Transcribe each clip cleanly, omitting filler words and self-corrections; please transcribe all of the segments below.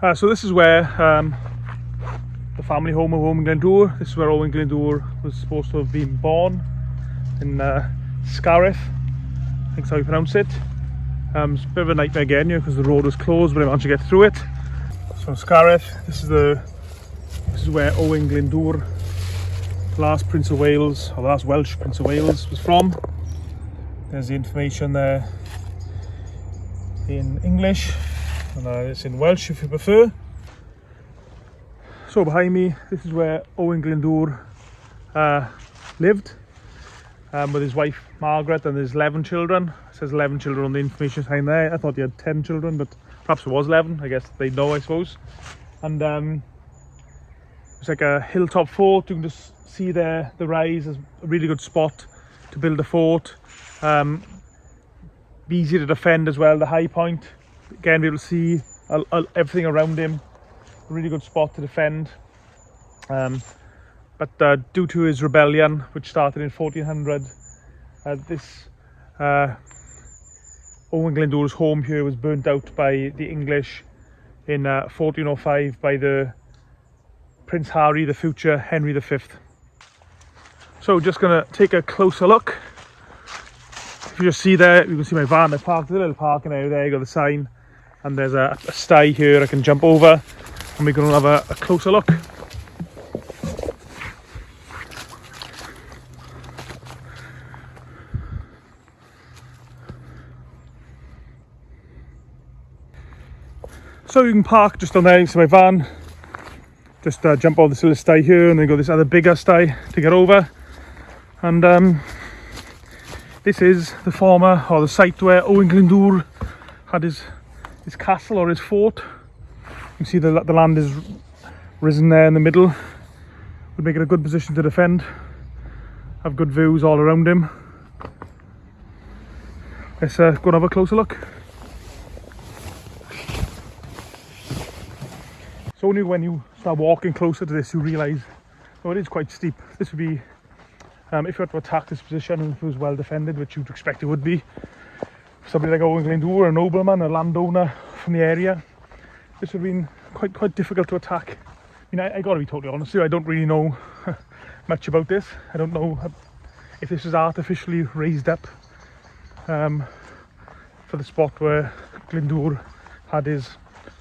So this is where the family home of Owain Glyndwr. This is where Owain Glyndwr was supposed to have been born, in SYCHARTH, I think that's how you pronounce it. It's a bit of a nightmare again here because the road was closed, but I managed to get through it. So SYCHARTH, this is where Owain Glyndwr, the last Prince of Wales, or the last Welsh Prince of Wales, was from. There's the information there in English, and it's in Welsh if you prefer. So behind me, this is where Owain Glyndwr lived with his wife Margaret and his 11 children. It says 11 children on the information sign there. I thought he had 10 children, but perhaps it was 11. I guess they know, I suppose. And it's like a hilltop fort. You can just see there the rise is a really good spot to build a fort. Be easy to defend as well, the high point. Again, be able to see everything around him. A really good spot to defend. But due to his rebellion, which started in 1400, Owain Glyndwr's home here was burnt out by the English in 1405 by the Prince Harry, the future Henry V. So just gonna take a closer look. If you just see there, you can see my van. I parked in a little parking area there. You got the sign, and there's a stye here I can jump over, and we're gonna have a closer look. So you can park just on there. You see my van. Just jump over this little stye here, and then go this other bigger stye to get over. And this is the former, or the site where Owain Glyndwr had his castle or his fort. You can see the land is risen there in the middle. Would make it a good position to defend. Have good views all around him. Let's go and have a closer look. So only when you start walking closer to this you realise, oh, it is quite steep. This would be, if you had to attack this position and if it was well defended, which you'd expect it would be, somebody like Owain Glyndwr, a nobleman, a landowner from the area, this would have been quite difficult to attack. I mean, I got to be totally honest with you, I don't really know much about this. I don't know if this is artificially raised up for the spot where Glyndwr had his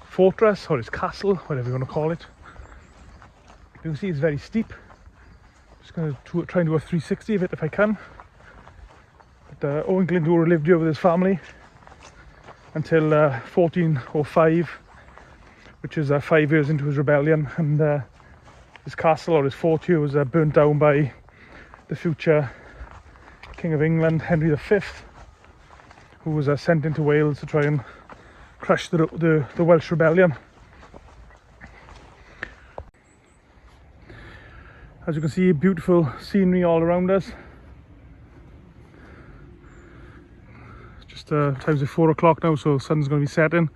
fortress or his castle, whatever you want to call it. You can see it's very steep. Just going to try and do a 360 of it if I can. But Owain Glyndwr lived here with his family until 1405, which is 5 years into his rebellion, and his castle or his fort here was burnt down by the future King of England, Henry V, who was sent into Wales to try and crush the Welsh rebellion. As you can see, beautiful scenery all around us. Just times at 4 o'clock now, so the sun's going to be setting.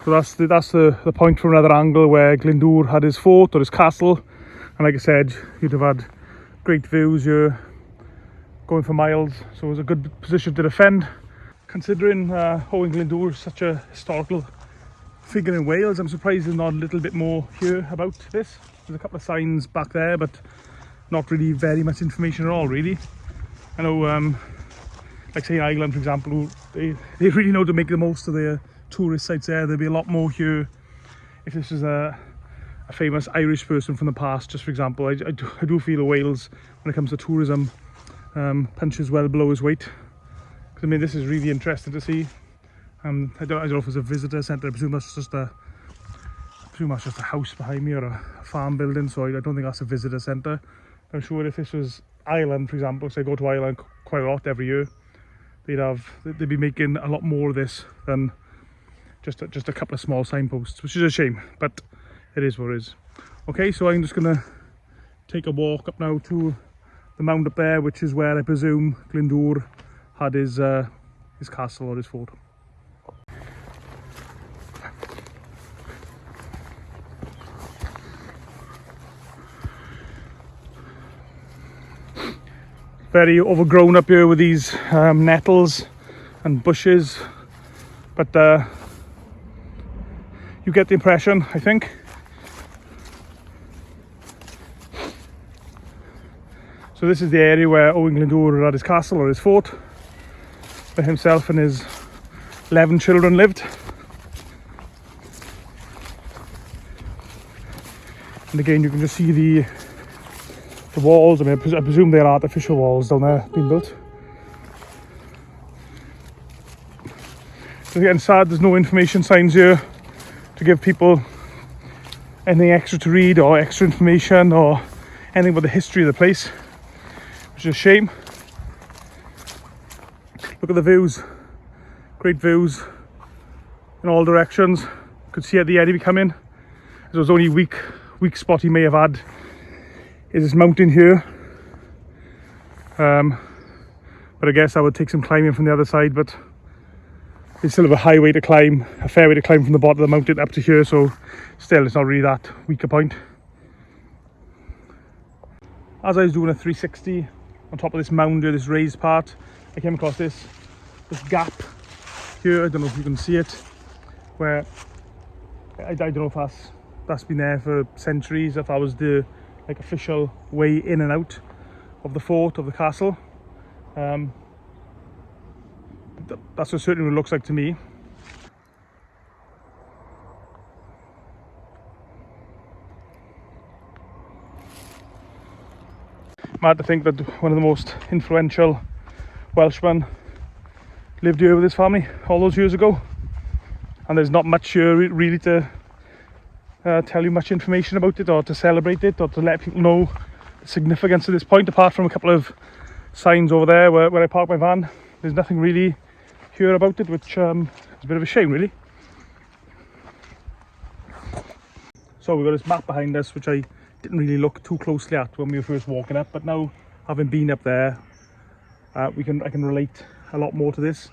So that's the point from another angle where Glyndwr had his fort or his castle, and like I said, you'd have had great views here going for miles, so it was a good position to defend. Considering Owain Glyndwr is such a historical figure in Wales, I'm surprised there's not a little bit more here about this. There's a couple of signs back there, but not really very much information at all, really. I know, like say in Ireland, for example, they really know to make the most of their tourist sites there. There'll be a lot more here if this is a famous Irish person from the past, just for example. I do feel Wales, when it comes to tourism, punches well below his weight. Because I mean, this is really interesting to see. I don't know if it's a visitor centre. I presume that's just a house behind me, or a farm building, so I don't think that's a visitor centre. I'm sure if this was Ireland, for example, so I go to Ireland quite a lot every year, they'd be making a lot more of this than just a couple of small signposts, which is a shame, but it is what it is. Okay, so I'm just gonna take a walk up now to the mound up there, which is where I presume Glyndwr had his castle or his fort. Very overgrown up here with these nettles and bushes, but you get the impression, I think. So this is the area where Owain Glyndwr had his castle or his fort, where himself and his 11 children lived. And again, you can just see the walls. I mean, I presume they're artificial walls down there being built. So again, sad there's no information signs here to give people anything extra to read or extra information or anything about the history of the place, which is a shame. Look at the views, great views in all directions. You could see at the end he coming. There was only weak spot he may have had is this mountain here. But I guess I would take some climbing from the other side, but it's still have a highway to climb, a fair way to climb from the bottom of the mountain up to here, so still it's not really that weak a point. As I was doing a 360 on top of this mound here, this raised part, I came across this gap here. I don't know if you can see it, where I don't know if that's been there for centuries, if that was the like official way in and out of the fort, of the castle. That's what certainly what it looks like to me. Mad to think that one of the most influential Welshmen lived here with his family all those years ago, and there's not much here really to tell you much information about it, or to celebrate it, or to let people know the significance of this point, apart from a couple of signs over there where I parked my van. There's nothing really here about it, which is a bit of a shame really. So we've got this map behind us, which I didn't really look too closely at when we were first walking up, but now having been up there, I can relate a lot more to this.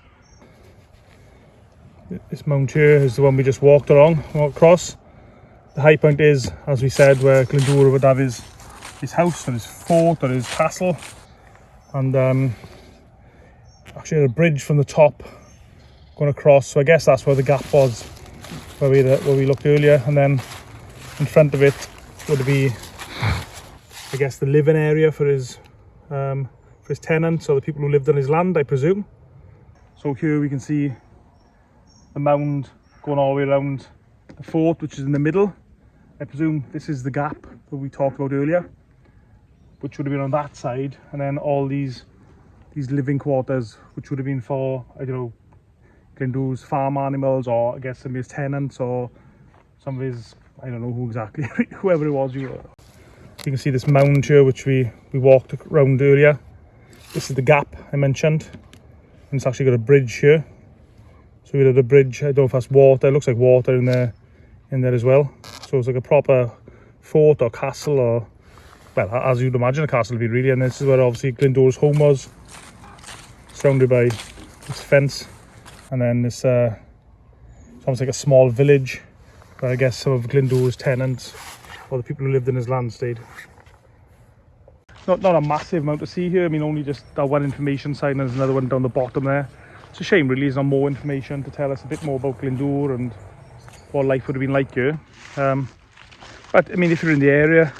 This mount here is the one we just walked across. The high point is, as we said, where Glyndwr would have his house or his fort or his castle, and actually a bridge from the top going across, so I guess that's where the gap was, where we looked earlier. And then in front of it would be, I guess, the living area for his tenants, or the people who lived on his land, I presume. So here we can see the mound going all the way around the fort, which is in the middle. I presume this is the gap that we talked about earlier, which would have been on that side, and then all these living quarters, which would have been for, I don't know, Glyndwr's farm animals, or I guess some of his tenants, or some of his, I don't know who exactly, whoever it was. You can see this mound here, which we walked around earlier. This is the gap I mentioned, and it's actually got a bridge here. So we had a bridge. I don't know if that's water. It looks like water in there as well. So it's like a proper fort or castle, or, well, as you'd imagine a castle would be really. And this is where obviously Glyndwr's home was, surrounded by this fence. And then this it's almost like a small village where I guess some of Glyndwr's tenants, or the people who lived in his land, stayed. Not a massive amount to see here. I mean, only just that one information sign, and there's another one down the bottom there. It's a shame really there's not more information to tell us a bit more about Glyndwr and what life would have been like here. But I mean, if you're in the area,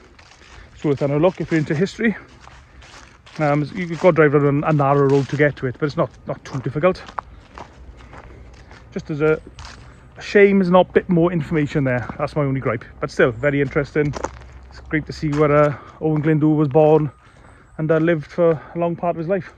it's worth having a look. If you're into history, you've got to drive around a narrow road to get to it, but it's not too difficult. Just as a shame there's not a bit more information there. That's my only gripe, but still very interesting. It's great to see where Owain Glyndwr was born and lived for a long part of his life.